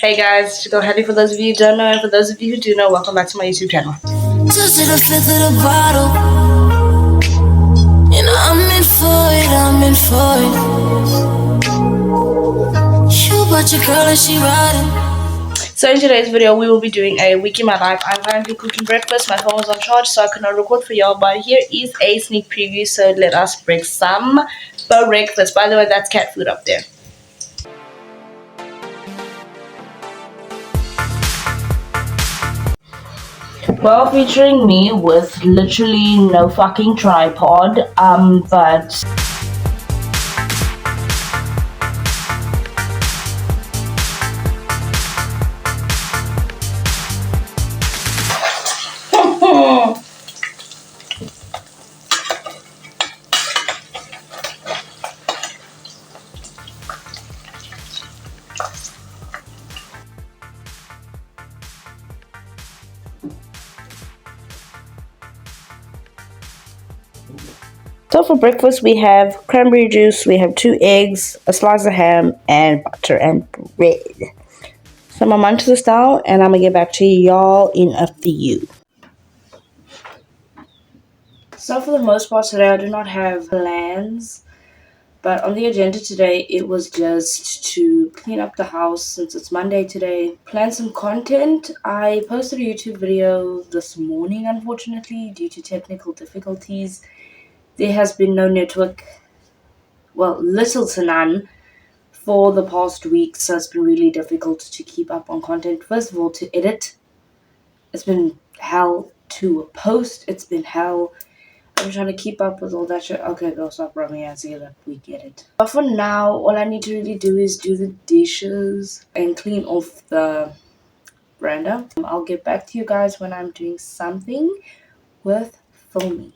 Hey guys, go Halle for those of you who don't know, and for those of you who do know, welcome back to my YouTube channel. Just to the fifth of the bottle, and I'm in for it, I'm in for it. You bought your girl and she riding. So in today's video, we will be doing a week in my life. I'm currently cooking breakfast. My phone was on charge, so I could not record for y'all. But here is a sneak preview, so let us break some breakfast. By the way, that's cat food up there. Well, featuring me with literally no fucking tripod, but so for breakfast, we have cranberry juice, we have 2 eggs, a slice of ham, and butter and bread. So I'm gonna munch this down, and I'm gonna get back to y'all in a few. So for the most part today, I do not have plans, but on the agenda today, it was just to clean up the house since it's Monday today, plan some content. I posted a YouTube video this morning, unfortunately, due to technical difficulties. There has been no network, well, little to none, for the past week, so it's been really difficult to keep up on content. First of all, to edit, it's been hell. To post, it's been hell. I'm trying to keep up with all that shit. Okay, girl, stop rubbing your hands together. We get it. But for now, all I need to really do is do the dishes and clean off the veranda. I'll get back to you guys when I'm doing something worth filming.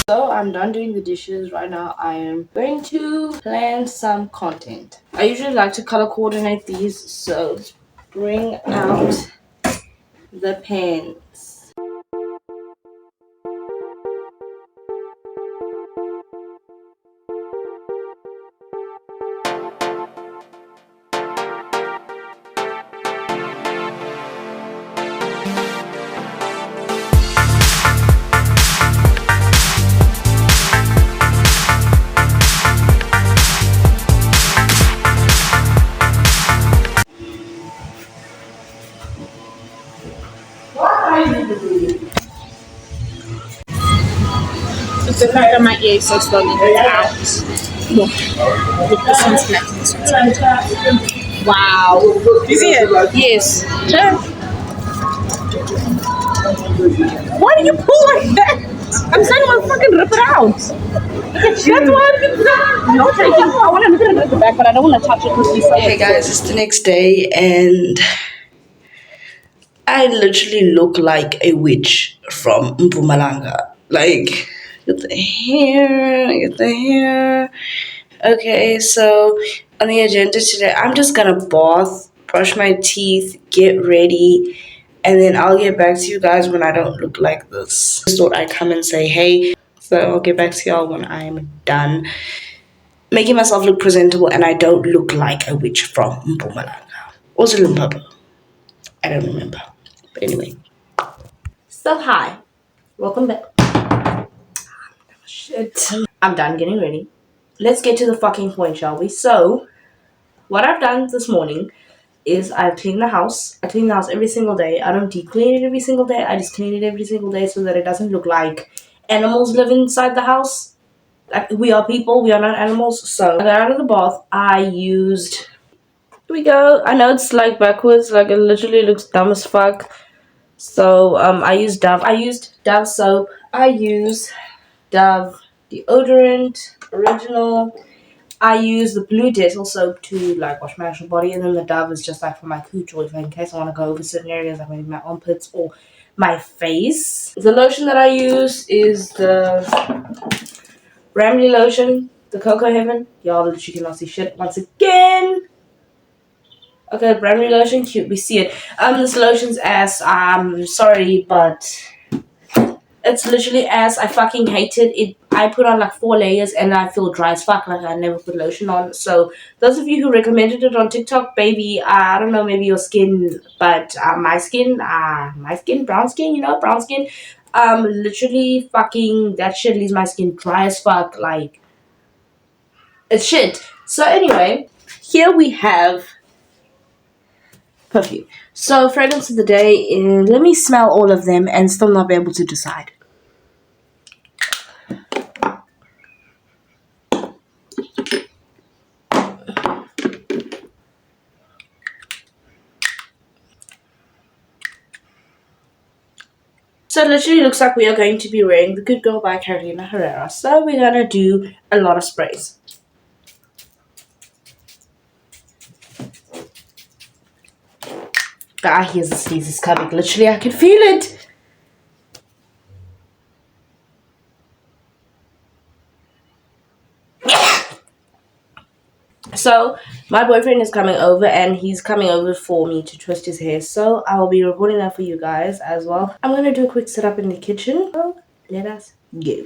So I'm done doing the dishes. Right now I am going to plan some content. I usually like to color coordinate these, so let's bring out the pens. It's the fact that my ear is so slowly out. Look, this one's connecting, this one's connecting. Wow. You see it? Yes. Sure. Why do you pull like that? I'm saying I'm fucking rip it out. That's why I'm no taking. I want to look at it at the back, but I don't want to touch it because he's Hey guys, it's the next day, and I literally look like a witch from Mpumalanga. Like, get the hair. Okay, so on the agenda today, I'm just gonna bath, brush my teeth, get ready, and then I'll get back to you guys when I don't look like this. Just thought I'd come and say hey, so I'll get back to y'all when I'm done making myself look presentable and I don't look like a witch from Mpumalanga. Also Limpopo. I don't remember. But anyway. So hi. Welcome back. Shit. I'm done getting ready. Let's get to the fucking point, shall we? So, what I've done this morning is I've cleaned the house. I clean the house every single day. I don't deep clean it every single day. I just clean it every single day so that it doesn't look like animals live inside the house. Like, we are people, we are not animals. So I got out of the bath. I used. Here we go. I know it's like backwards, like it literally looks dumb as fuck. So I used Dove. I used Dove soap. I use Dove deodorant, original. I use the blue Dettol soap to like wash my actual body, and then the Dove is just like for my cooch or if in case I want to go over certain areas like maybe my armpits or my face. The lotion that I use is the Ramley lotion, the Cocoa Heaven. Y'all literally cannot see shit once again. Okay, Ramley lotion, cute. We see it. This lotion's ass. I'm sorry, but it's literally ass. I fucking hate it. I put on like 4 layers and I feel dry as fuck. Like I never put lotion on. So those of you who recommended it on TikTok, baby, I don't know, maybe your skin, but my skin, brown skin, brown skin. Literally fucking that shit leaves my skin dry as fuck. Like it's shit. So anyway, here we have perfume. So fragrance of the day, let me smell all of them and still not be able to decide. So it literally looks like we are going to be wearing The Good Girl by Carolina Herrera. So we're gonna do a lot of sprays. Here's the sneeze is coming. Literally, I can feel it. So my boyfriend is coming over and he's coming over for me to twist his hair. So I will be recording that for you guys as well. I'm gonna do a quick setup in the kitchen. So let us go.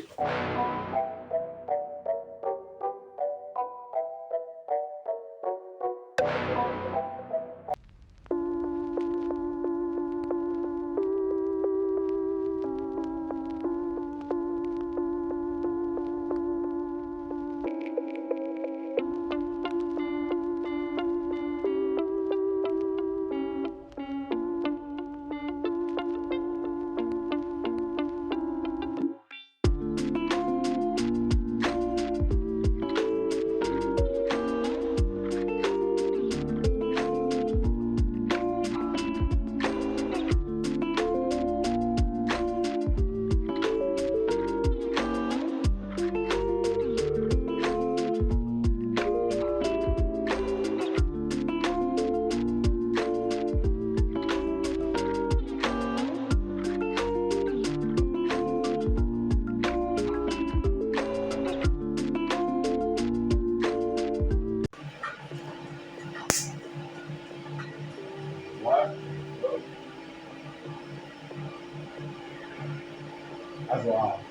That's wild.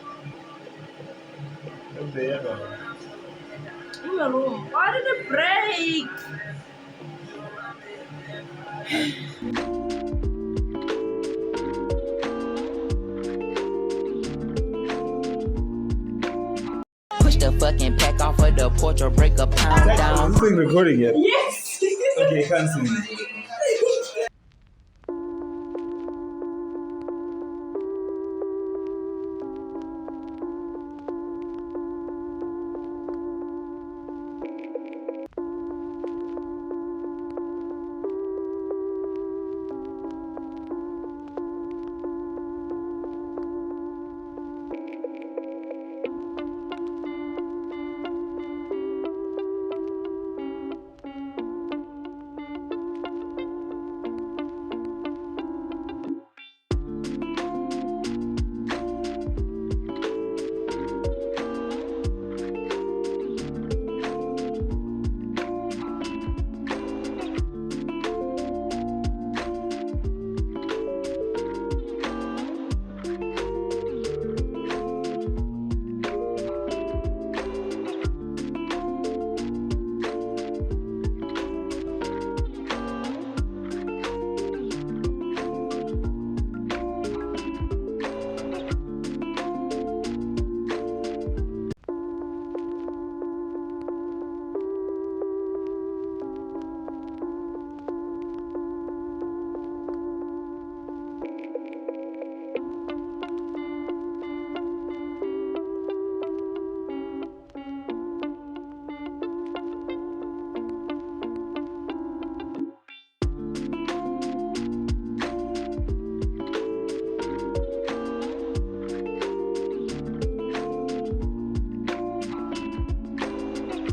It was there though. In the room. Why did it break? Push the fucking pack off of the porch or break a pound down. This thing recording yet? Yes. Okay, can't see me.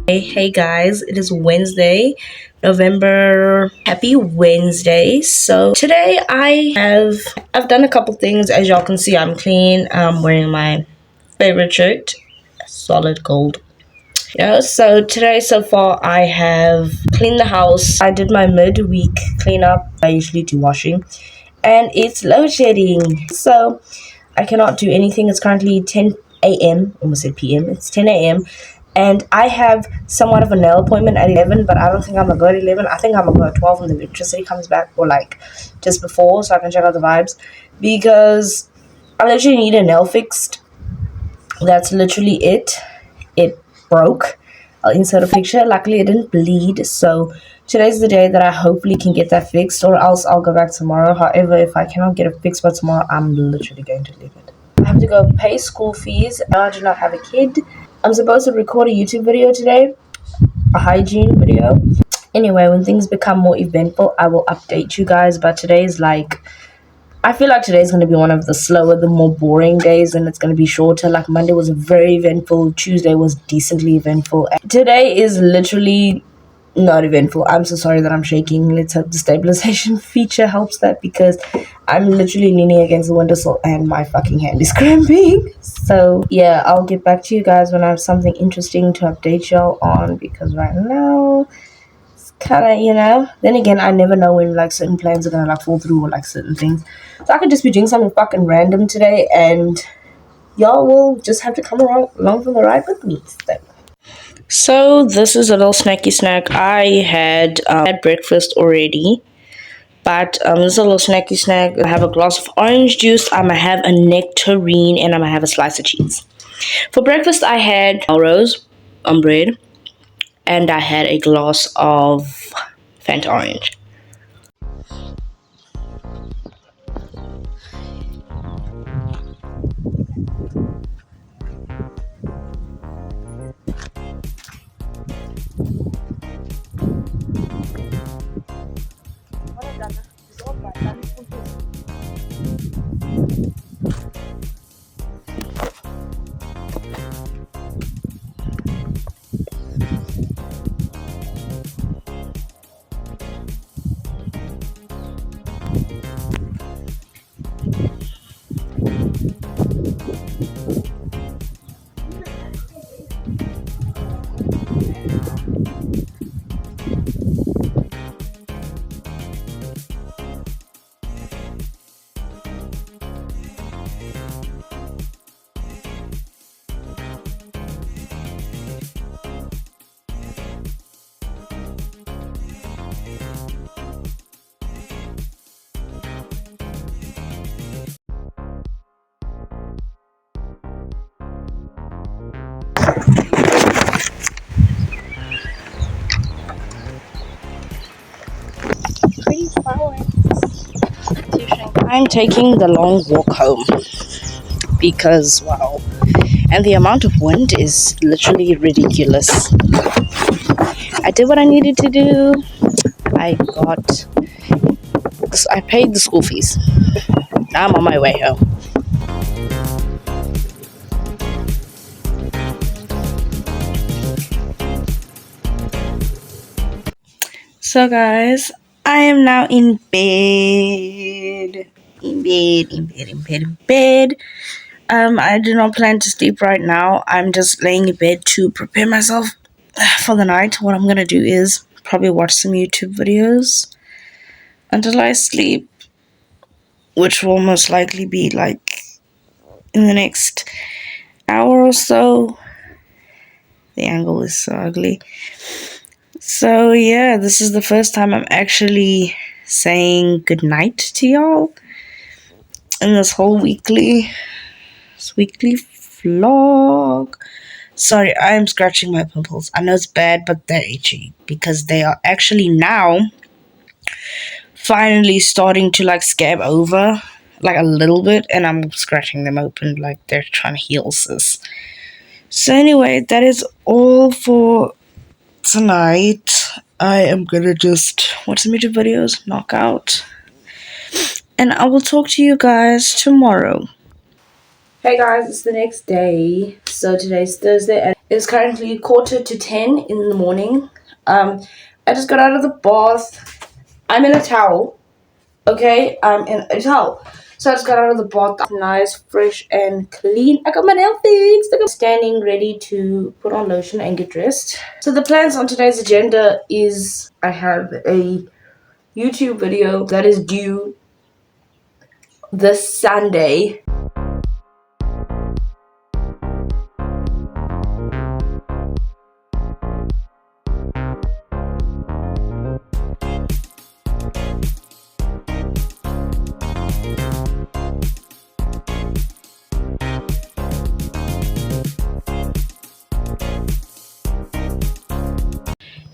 Hey guys, it is Wednesday, November. Happy Wednesday. So today I've done a couple things. As y'all can see, I'm clean. I'm wearing my favorite shirt, solid gold. So today so far I have cleaned the house. I did my midweek cleanup. I usually do washing, and it's load shedding. So I cannot do anything. It's currently 10 a.m. Almost said p.m. It's 10 a.m. And I have somewhat of a nail appointment at 11, but I don't think I'm gonna go at 11. I think I'm gonna go at 12 when the electricity comes back, or like just before, so I can check out the vibes. Because I literally need a nail fixed. That's literally it. It broke. I'll insert a picture. Luckily, it didn't bleed, so today's the day that I hopefully can get that fixed, or else I'll go back tomorrow. However, if I cannot get it fixed by tomorrow, I'm literally going to leave it. I have to go pay school fees. I do not have a kid. I'm supposed to record a YouTube video today, a hygiene video. Anyway, when things become more eventful, I will update you guys. But today's I feel like today's going to be one of the slower, the more boring days, and it's going to be shorter. Like Monday was very eventful. Tuesday was decently eventful. Today is literally not eventful. I'm so sorry that I'm shaking. Let's hope the stabilization feature helps that, because I'm literally leaning against the windowsill and my fucking hand is cramping. So yeah, I'll get back to you guys when I have something interesting to update y'all on, because right now it's kind of, then again, I never know when like certain plans are gonna like fall through, or like certain things. So I could just be doing something fucking random today, and y'all will just have to come along for the ride with me. So this is a little snacky snack. I had breakfast already, but this is a little snacky snack. I have a glass of orange juice. I'm gonna have a nectarine, and I'm gonna have a slice of cheese. For breakfast, I had Chores on bread, and I had a glass of Fanta orange. I'm taking the long walk home because wow, and the amount of wind is literally ridiculous. I did what I needed to do. I paid the school fees. Now I'm on my way home. So guys, I am now in bed. In bed. I do not plan to sleep right now. I'm just laying in bed to prepare myself for the night. What I'm gonna do is probably watch some YouTube videos until I sleep, which will most likely be like in the next hour or so. The angle is so ugly. So yeah, this is the first time I'm actually saying goodnight to y'all in this whole weekly vlog. Sorry, I'm scratching my pimples. I know it's bad, but they're itchy because they are actually now finally starting to like scab over like a little bit, and I'm scratching them open like they're trying to heal, sis. So anyway, that is all for tonight. I am gonna just watch some YouTube videos, knock out, and I will talk to you guys tomorrow. Hey guys, it's the next day. So today's Thursday and It's currently 9:45 in the morning. I just got out of the bath. I'm in a towel. Okay, I'm in a towel. So I just got out of the bath, nice, fresh, and clean. I got my nail fixed. I'm standing ready to put on lotion and get dressed. So the plans on today's agenda is I have a YouTube video that is due this Sunday.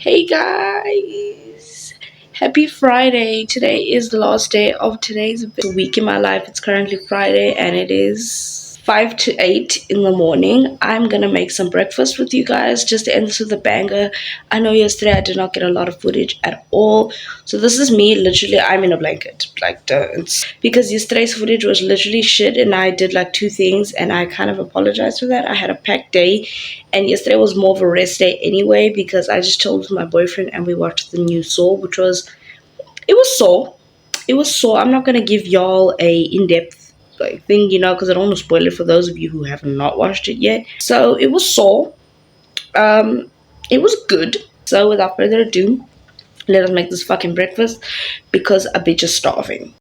Hey guys, happy Friday. Today is the last day of today's week in my life. It's currently Friday and it is 5 to 8 in the morning. I'm gonna make some breakfast with you guys just to end this with a banger. I know yesterday I did not get a lot of footage at all, so this is me literally. I'm in a blanket, like don't, because yesterday's footage was literally shit and I did like two things and I kind of apologize for that. I had a packed day and yesterday was more of a rest day anyway because I just chilled with my boyfriend and we watched the new Saw, which was, it was Saw. It was Saw. I'm not gonna give y'all a in-depth like thing, because I don't want to spoil it for those of you who have not watched it yet. So it was Saw. It was good. So without further ado, let us make this fucking breakfast because a bitch is starving.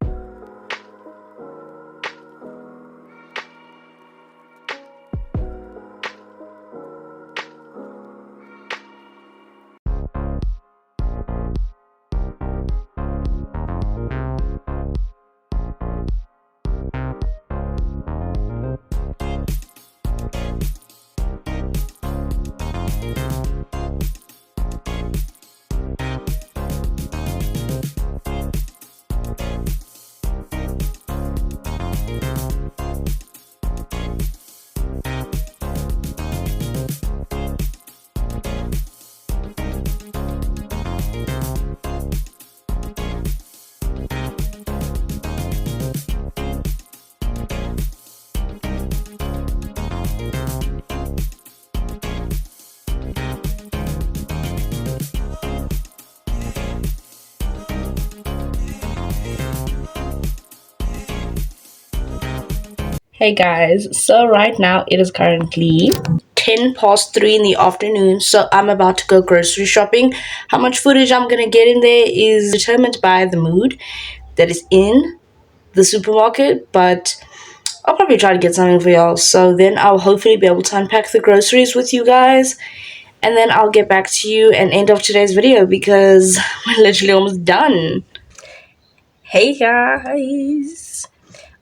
Hey guys, so right now it is currently 10 past 3 in the afternoon, so I'm about to go grocery shopping. How much footage I'm gonna get in there is determined by the mood that is in the supermarket, but I'll probably try to get something for y'all. So then I'll hopefully be able to unpack the groceries with you guys, and then I'll get back to you and end of today's video because we're literally almost done. Hey guys!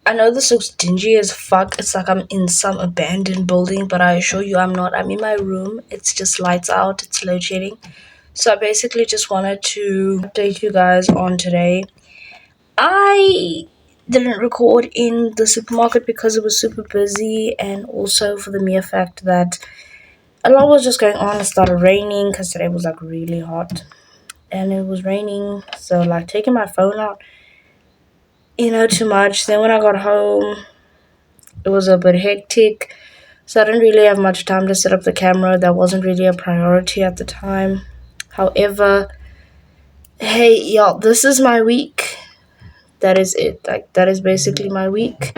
I know this looks dingy as fuck. It's like I'm in some abandoned building, but I assure you I'm not. I'm in my room. It's just lights out. It's load shedding. So I basically just wanted to update you guys on today. I didn't record in the supermarket because it was super busy, and also for the mere fact that a lot was just going on. It started raining because today was like really hot and it was raining. So like taking my phone out, too much. Then when I got home, it was a bit hectic. So I didn't really have much time to set up the camera. That wasn't really a priority at the time. However, hey y'all, this is my week. That is it. Like that is basically my week.